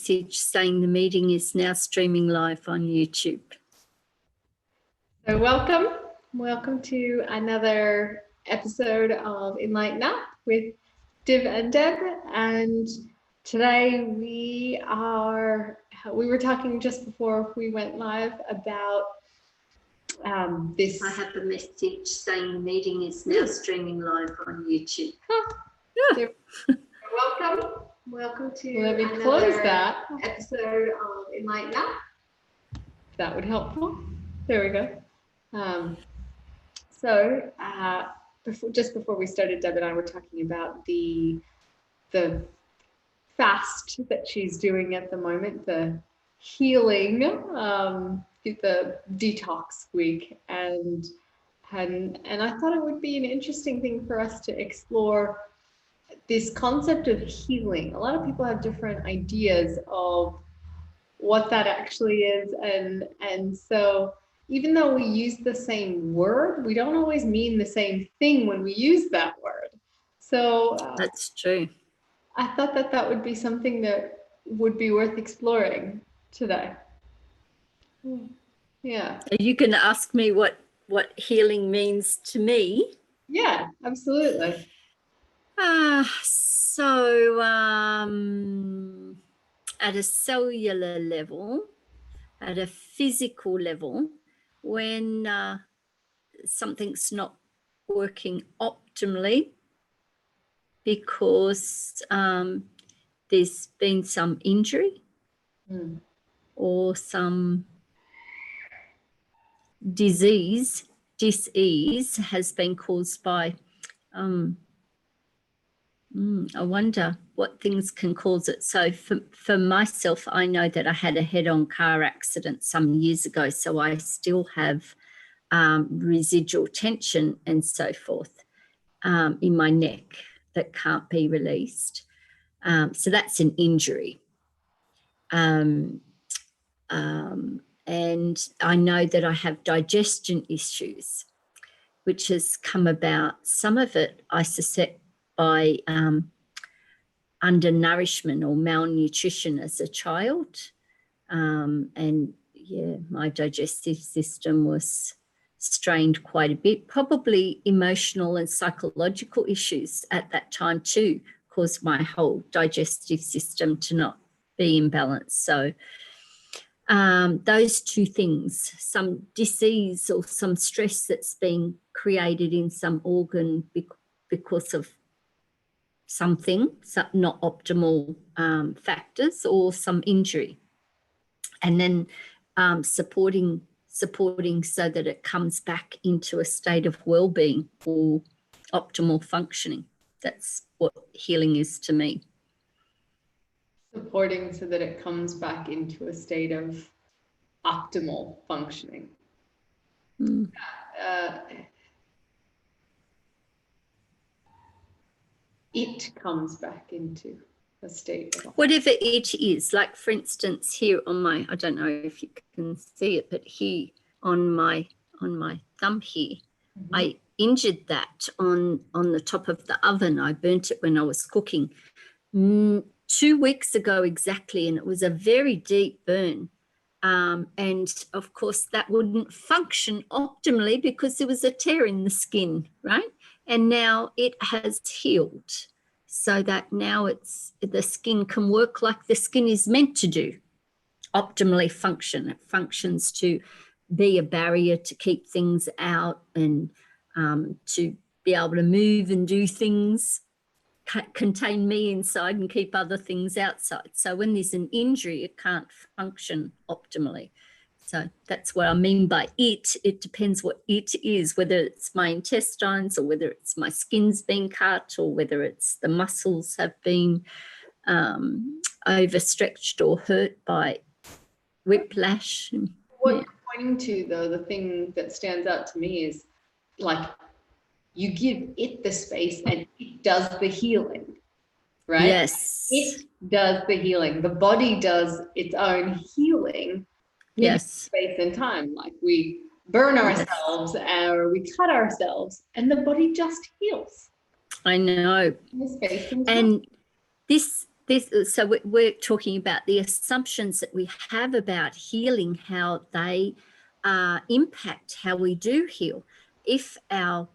message saying the meeting is now streaming live on YouTube. So welcome to another episode of enLIGHTen Up with Div and Deb. And today we were talking just before we went live about this. I have a message saying the meeting is now streaming live on YouTube. So, welcome to Let me close that episode of enLIGHTen Up. That would help. There we go. Just before we started, Deb and I were talking about the fast that she's doing at the moment, the healing, the detox week, and I thought it would be an interesting thing for us to explore this concept of healing. A lot of people have different ideas of what that actually is, and so even though we use the same word, we don't always mean the same thing when we use that word. So that's true. I thought that would be something that would be worth exploring today. Yeah. Are you going to ask me what healing means to me? Yeah, absolutely. So at a cellular level, at a physical level, when something's not working optimally because there's been some injury or some disease has been caused by I wonder what things can cause it. So for myself, I know that I had a head-on car accident some years ago, so I still have residual tension and so forth in my neck that can't be released. So that's an injury. And I know that I have digestion issues, which has come about, some of it, I suspect, by undernourishment or malnutrition as a child. And yeah, my digestive system was strained quite a bit. Probably emotional and psychological issues at that time too caused my whole digestive system to not be in balance. So those two things, some disease or some stress that's being created in some organ because of something, some not optimal factors, or some injury, and then supporting so that it comes back into a state of well-being or optimal functioning. That's what healing is to me. Supporting so that it comes back into a state of optimal functioning. It comes back into a state of whatever it is. Like, for instance, here on my, I don't know if you can see it, but here on my thumb here, I injured that on the top of the oven. I burnt it when I was cooking 2 weeks ago exactly, and it was a very deep burn. And of course that wouldn't function optimally because there was a tear in the skin, right? And now it has healed so that now the skin can work like the skin is meant to do, optimally function. It functions to be a barrier to keep things out and to be able to move and do things, contain me inside and keep other things outside. So when there's an injury, it can't function optimally. So that's what I mean by it. It depends what it is, whether it's my intestines or whether it's my skin's been cut or whether it's the muscles have been overstretched or hurt by whiplash. What you're pointing to, though, the thing that stands out to me is, like, you give it the space and it does the healing, right? Yes. It does the healing. The body does its own healing. Yes. Space and time. Like, we burn ourselves or we cut ourselves and the body just heals. I know. Space and this we're talking about the assumptions that we have about healing, how they impact how we do heal. If our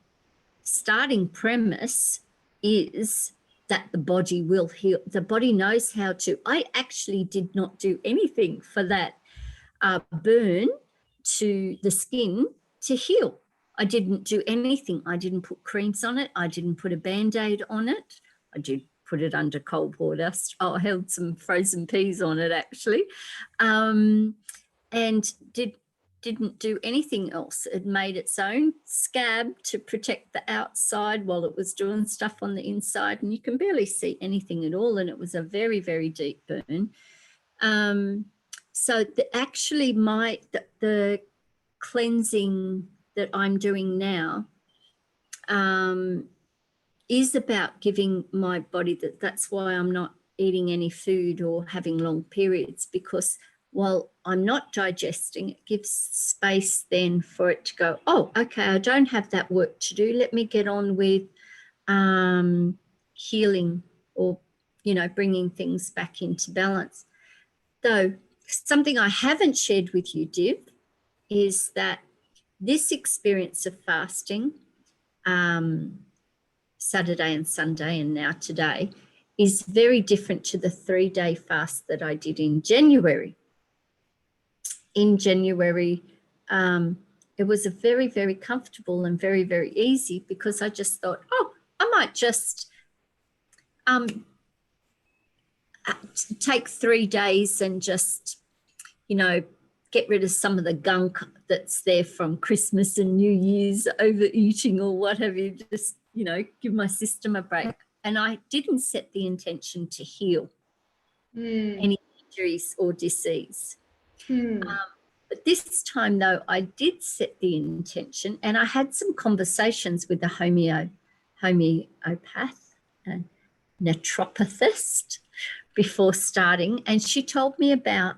starting premise is that the body will heal, the body knows how to. I actually did not do anything for that burn to the skin to heal. I didn't do anything. I didn't put creams on it. I didn't put a Band-Aid on it. I did put it under cold water. I held some frozen peas on it, actually, and didn't do anything else. It made its own scab to protect the outside while it was doing stuff on the inside, and you can barely see anything at all, and it was a very, very deep burn. So actually the cleansing that I'm doing now is about giving my body that's why I'm not eating any food or having long periods, because while I'm not digesting, it gives space then for it to go, oh, okay, I don't have that work to do. Let me get on with healing or, bringing things back into balance. Though something I haven't shared with you, Div, is that this experience of fasting, Saturday and Sunday and now today, is very different to the 3-day fast that I did in January. In January, it was a very, very comfortable and very, very easy, because I just thought, oh, I might just take 3 days and just, get rid of some of the gunk that's there from Christmas and New Year's overeating or what have you, just, give my system a break. And I didn't set the intention to heal any injuries or disease. But this time, though, I did set the intention, and I had some conversations with a homeopath, a naturopathist, before starting, and she told me about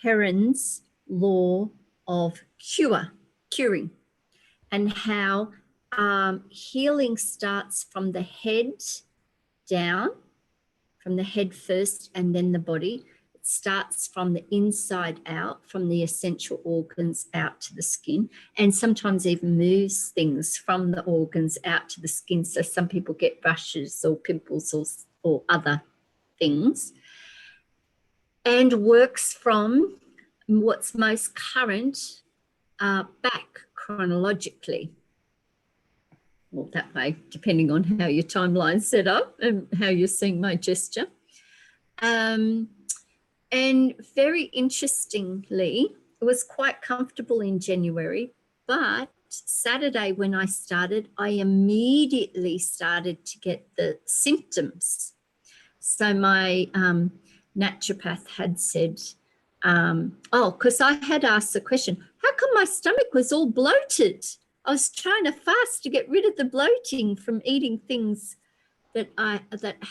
Heron's law of curing, and how healing starts from the head down, from the head first and then the body. It starts from the inside out, from the essential organs out to the skin, and sometimes even moves things from the organs out to the skin. So some people get rashes or pimples or other things, and works from what's most current back chronologically. Well, that way, depending on how your timeline's set up and how you're seeing my gesture. And very interestingly, it was quite comfortable in January, but Saturday when I started, I immediately started to get the symptoms. So my naturopath had said, because I had asked the question, how come my stomach was all bloated? I was trying to fast to get rid of the bloating from eating things that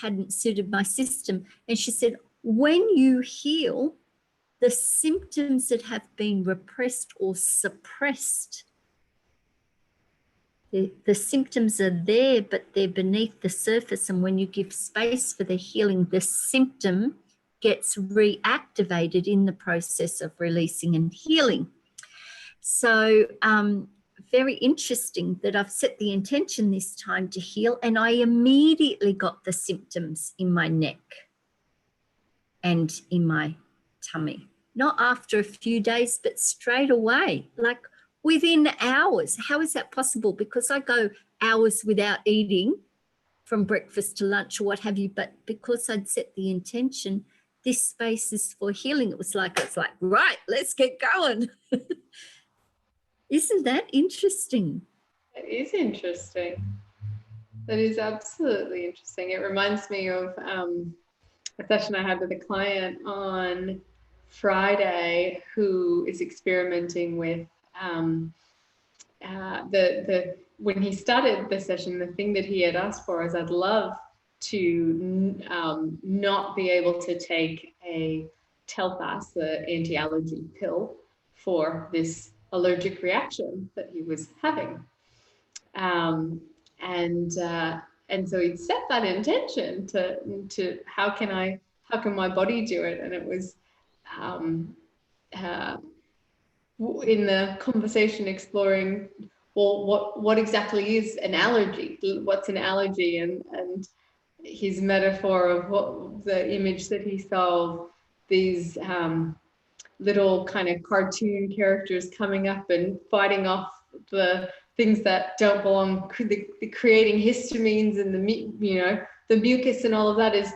hadn't suited my system. And she said, when you heal, the symptoms that have been repressed or suppressed, the symptoms are there, but they're beneath the surface. And when you give space for the healing, the symptom gets reactivated in the process of releasing and healing. So very interesting that I've set the intention this time to heal, and I immediately got the symptoms in my neck and in my tummy. Not after a few days, but straight away, like within hours. How is that possible? Because I go hours without eating from breakfast to lunch or what have you, but because I'd set the intention, this space is for healing. It's like, right, let's get going. Isn't that interesting? It is interesting. That is absolutely interesting. It reminds me of a session I had with a client on Friday who is experimenting with when he started the session, the thing that he had asked for is, I'd love to not be able to take a Telfast, the anti-allergy pill, for this allergic reaction that he was having. And so he set that intention to how can I how can my body do it? And it was in the conversation exploring, well, what exactly is an allergy? What's an allergy? And his metaphor of what the image that he saw of these little kind of cartoon characters coming up and fighting off the things that don't belong, the creating histamines and the mucus and all of that is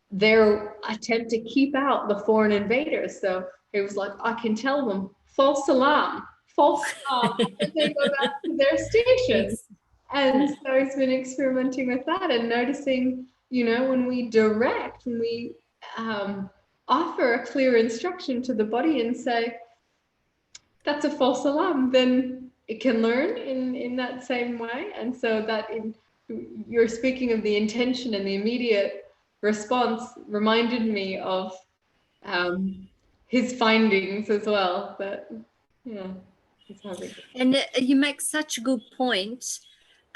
their attempt to keep out the foreign invaders. So it was like, I can tell them false alarm, and they go back to their station. And so he's been experimenting with that and noticing, when we direct, when we offer a clear instruction to the body and say, that's a false alarm, then it can learn in that same way. And so you're speaking of the intention and the immediate response reminded me of his findings as well. But yeah, he's having. And you make such a good point.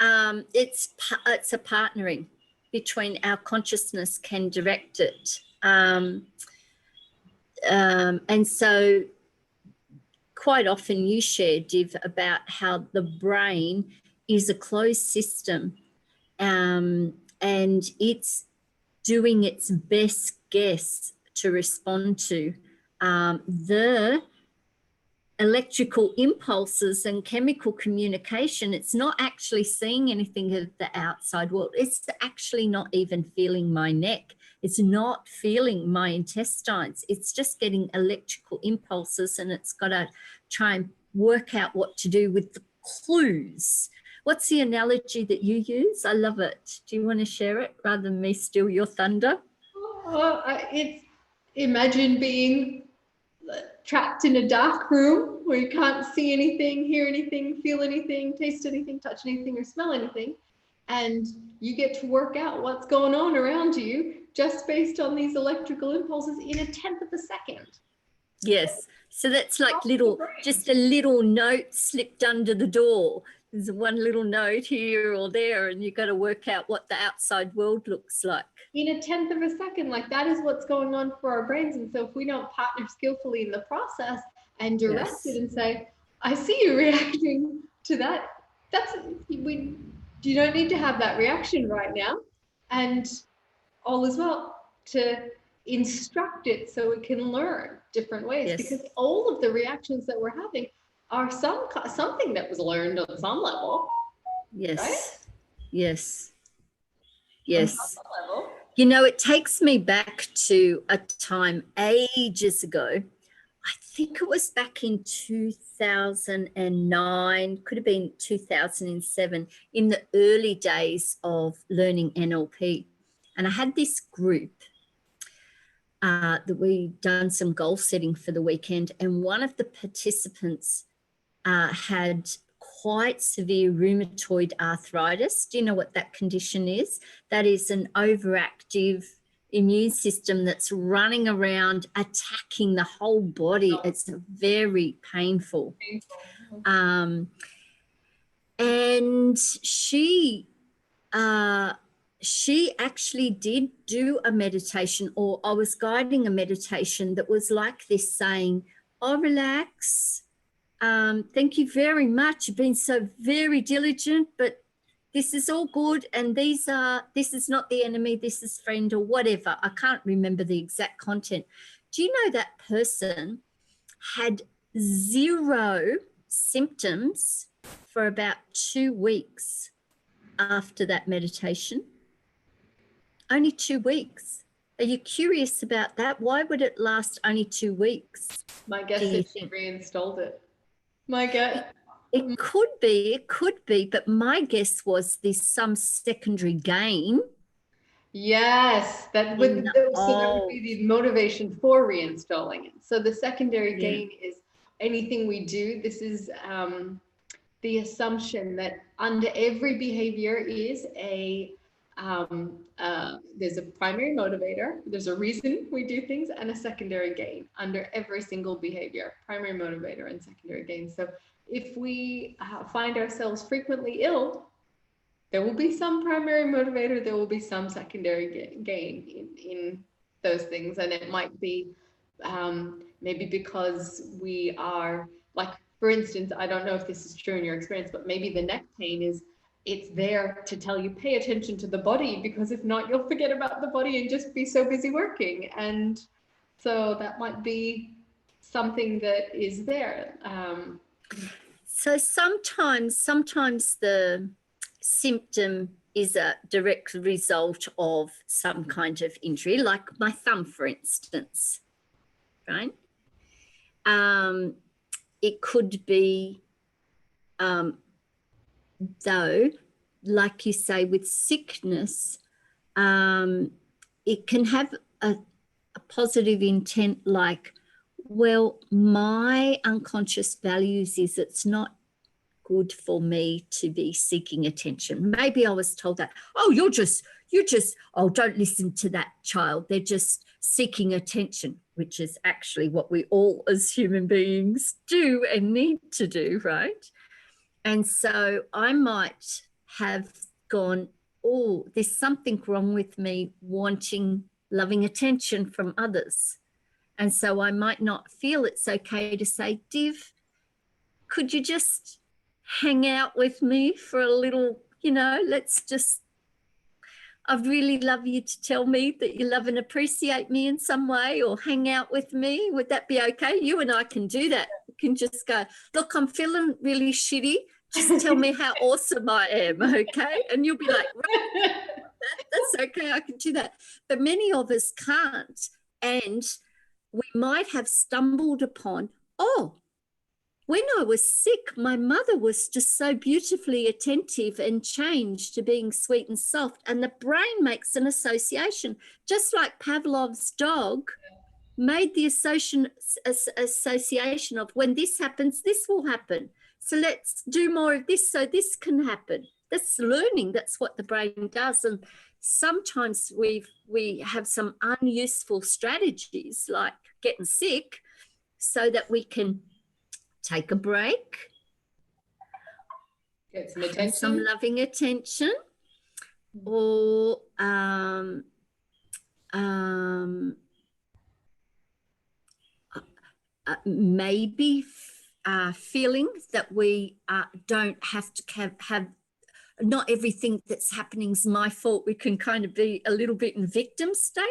It's a partnering between our consciousness can direct it. And so quite often you share, Div, about how the brain is a closed system and it's doing its best guess to respond to the electrical impulses and chemical communication. It's not actually seeing anything of the outside world. It's actually not even feeling my neck. It's not feeling my intestines. It's just getting electrical impulses, and it's got to try and work out what to do with the clues. What's the analogy that you use? I love it. Do you want to share it rather than me steal your thunder? It's imagine being trapped in a dark room where you can't see anything, hear anything, feel anything, taste anything, touch anything, or smell anything. And you get to work out what's going on around you just based on these electrical impulses in a tenth of a second. Yes. So that's like just a little note slipped under the door. There's one little note here or there, and you've got to work out what the outside world looks like. In a tenth of a second, like that is what's going on for our brains. And so if we don't partner skillfully in the process and direct it and say, I see you reacting to that, you don't need to have that reaction right now. And all as well to instruct it so it can learn different ways, because all of the reactions that we're having are something that was learned on some level. Yes. Right? Yes. On some level. You know, it takes me back to a time ages ago. I think it was back in 2009, could have been 2007, in the early days of learning NLP. And I had this group that we'd done some goal setting for the weekend, and one of the participants had quite severe rheumatoid arthritis. Do you know what that condition is? That is an overactive immune system that's running around attacking the whole body. It's very painful. And she actually did do a meditation, or I was guiding a meditation that was like this, saying, oh, relax. Thank you very much. You've been so very diligent, but this is all good. And this is not the enemy. This is friend, or whatever. I can't remember the exact content. Do you know that person had 0 symptoms for about 2 weeks after that meditation? Only 2 weeks. Are you curious about that? Why would it last only 2 weeks? My guess is she reinstalled it. My guess. It could be, but my guess was there's some secondary gain. Yes, that would be the motivation for reinstalling it. So the secondary gain is anything we do. This is the assumption that under every behavior is there's a primary motivator, there's a reason we do things, and a secondary gain under every single behavior, primary motivator and secondary gain. So if we find ourselves frequently ill, there will be some primary motivator, there will be some secondary gain those things. And it might be maybe because we are, like, for instance, I don't know if this is true in your experience, but maybe the neck pain is, it's there to tell you, pay attention to the body, because if not, you'll forget about the body and just be so busy working. And so that might be something that is there. So sometimes the symptom is a direct result of some kind of injury, like my thumb, for instance, right? It could be, though, like you say, with sickness, it can have a positive intent, like, well, my unconscious values is it's not good for me to be seeking attention. Maybe I was told that, oh, you're just, oh, don't listen to that child. They're just seeking attention, which is actually what we all as human beings do and need to do, right? And so I might have gone, oh, there's something wrong with me wanting loving attention from others. And so I might not feel it's okay to say, Div, could you just hang out with me for a little, let's just, I'd really love you to tell me that you love and appreciate me in some way, or hang out with me. Would that be okay? You and I can do that. We can just go, look, I'm feeling really shitty. Just tell me how awesome I am, okay? And you'll be like, right, that's okay, I can do that. But many of us can't. And we might have stumbled upon, oh, when I was sick, my mother was just so beautifully attentive and changed to being sweet and soft. And the brain makes an association, just like Pavlov's dog made the association of, when this happens, this will happen. So let's do more of this so this can happen. That's learning. That's what the brain does. And sometimes we have some unuseful strategies, like getting sick, so that we can take a break, get some attention, some loving attention, or maybe feeling that we don't have to have not everything that's happening is my fault. We can kind of be a little bit in victim state,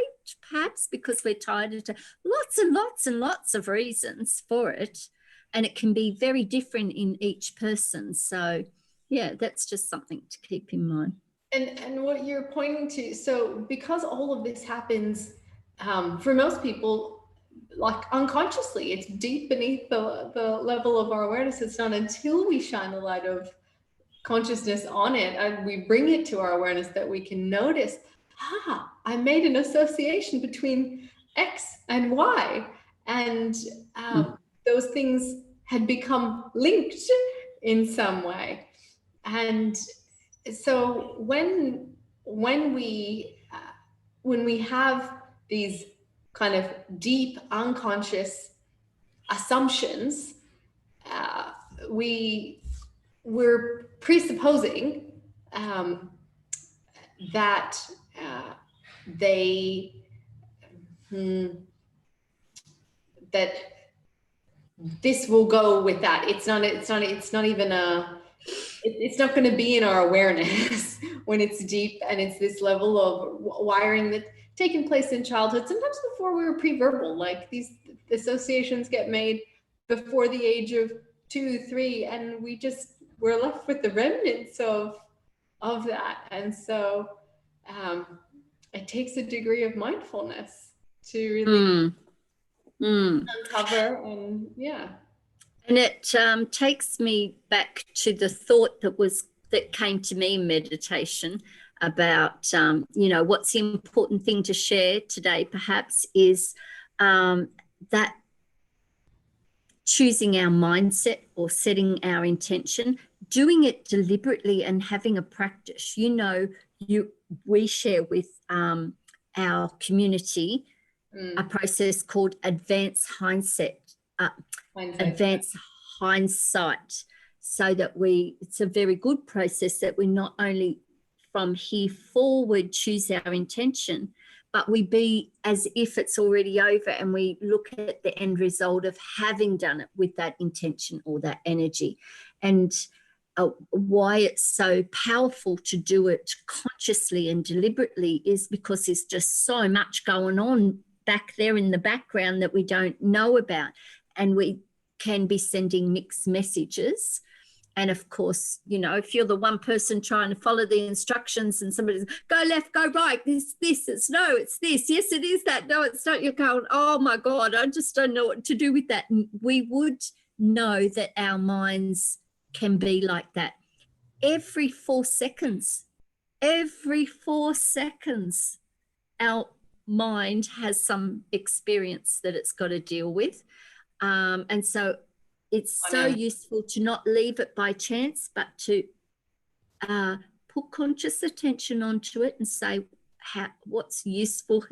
perhaps, because we're tired of lots and lots and lots of reasons for it. And it can be very different in each person. So, yeah, that's just something to keep in mind. And what you're pointing to, so because all of this happens for most people, like unconsciously, it's deep beneath the level of our awareness. It's not until we shine the light of consciousness on it and we bring it to our awareness that we can notice, I made an association between X and Y, and those things had become linked in some way. And so when we have these kind of deep unconscious assumptions, we're presupposing that that this will go with that. It's not going to be in our awareness when it's deep, and it's this level of wiring that's taken place in childhood, sometimes before we were pre-verbal. Like, these associations get made before the age of 2, 3, and we're left with the remnants of that. And so it takes a degree of mindfulness to really uncover. And and it takes me back to the thought that came to me in meditation about what's the important thing to share today, perhaps, is that choosing our mindset or setting our intention, doing it deliberately and having a practice. We share with our community a process called advanced hindsight, so that it's a very good process that we not only from here forward choose our intention, but we be as if it's already over, and we look at the end result of having done it with that intention or that energy. And why it's so powerful to do it consciously and deliberately is because there's just so much going on back there in the background that we don't know about, and we can be sending mixed messages. And of course, you know, if you're the one person trying to follow the instructions and somebody's go left, go right, this, it's no, it's this, yes, it is that, no, it's not, you're going, oh my God, I just don't know what to do with that. And we would know that our minds can be like that. Every 4 seconds, our mind has some experience that it's got to deal with. And so it's so useful to not leave it by chance, but to put conscious attention onto it and say what's useful,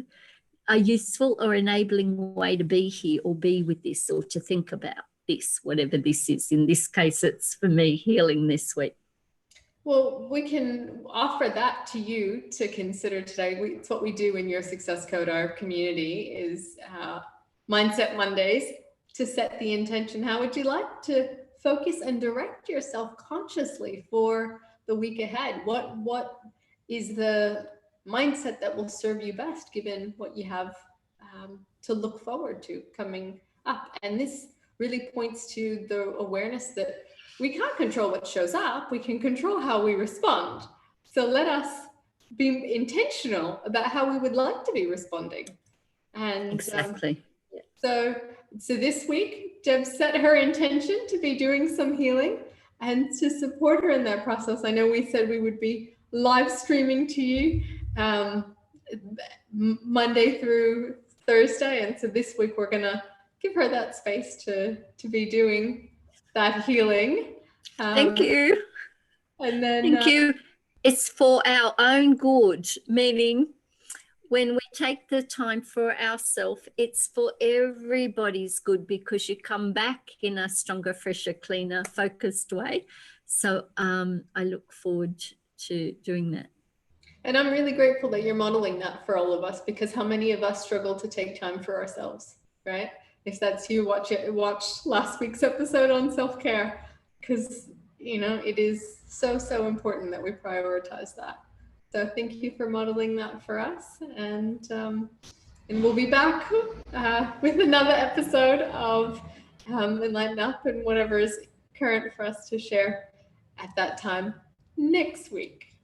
a useful or enabling way to be here or be with this or to think about this, whatever this is. In this case, it's for me healing this week. Well, we can offer that to you to consider today. It's what we do in Your Success Code, our community, is Mindset Mondays, to set the intention. How would you like to focus and direct yourself consciously for the week ahead? What is the mindset that will serve you best given what you have to look forward to coming up? And this really points to the awareness that we can't control what shows up. We can control how we respond. So let us be intentional about how we would like to be responding. And exactly. So this week, Deb set her intention to be doing some healing, and to support her in that process, I know we said we would be live streaming to you Monday through Thursday. And so this week we're going to give her that space to be doing that healing. Thank you. And then thank you. It's for our own good, meaning when we take the time for ourselves, it's for everybody's good, because you come back in a stronger, fresher, cleaner, focused way. So I look forward to doing that. And I'm really grateful that you're modeling that for all of us, because how many of us struggle to take time for ourselves, right? If that's you, watch last week's episode on self-care, because, you know, it is so important that we prioritize that. So thank you for modeling that for us. And we'll be back with another episode of Enlighten Up and whatever is current for us to share at that time next week.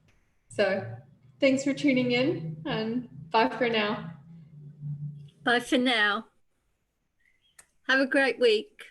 So thanks for tuning in, and bye for now. Bye for now. Have a great week.